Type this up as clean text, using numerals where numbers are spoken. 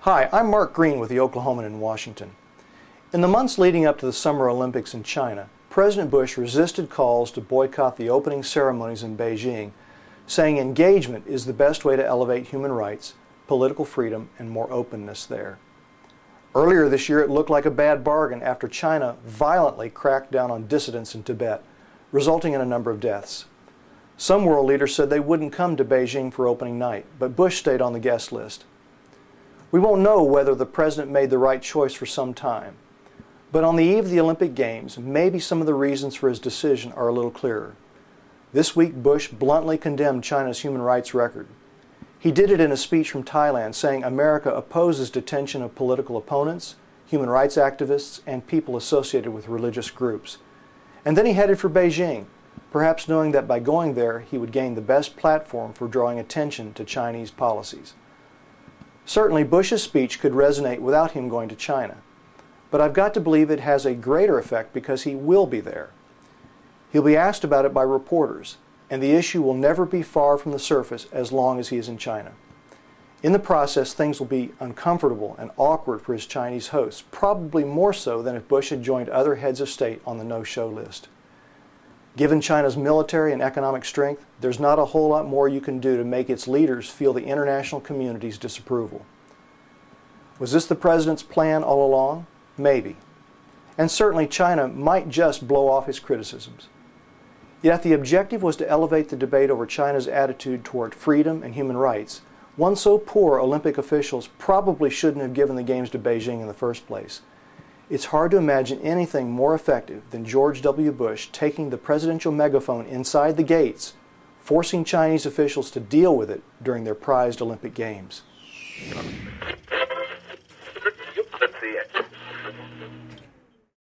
Hi, I'm Mark Green with the Oklahoman in Washington. In the months leading up to the Summer Olympics in China, President Bush resisted calls to boycott the opening ceremonies in Beijing, saying engagement is the best way to elevate human rights, political freedom, and more openness there. Earlier this year, it looked like a bad bargain after China violently cracked down on dissidents in Tibet, resulting in a number of deaths. Some world leaders said they wouldn't come to Beijing for opening night, but Bush stayed on the guest list. We won't know whether the president made the right choice for some time, but on the eve of the Olympic Games, maybe some of the reasons for his decision are a little clearer. This week, Bush bluntly condemned China's human rights record. He did it in a speech from Thailand, saying America opposes detention of political opponents, human rights activists, and people associated with religious groups. And then he headed for Beijing, perhaps knowing that by going there he would gain the best platform for drawing attention to Chinese policies. Certainly, Bush's speech could resonate without him going to China, but I've got to believe it has a greater effect because he will be there. He'll be asked about it by reporters, and the issue will never be far from the surface as long as he is in China. In the process, things will be uncomfortable and awkward for his Chinese hosts, probably more so than if Bush had joined other heads of state on the no-show list. Given China's military and economic strength, there's not a whole lot more you can do to make its leaders feel the international community's disapproval. Was this the president's plan all along? Maybe. And certainly China might just blow off his criticisms. Yet if the objective was to elevate the debate over China's attitude toward freedom and human rights, one so poor Olympic officials probably shouldn't have given the Games to Beijing in the first place. It's hard to imagine anything more effective than George W. Bush taking the presidential megaphone inside the gates, forcing Chinese officials to deal with it during their prized Olympic Games.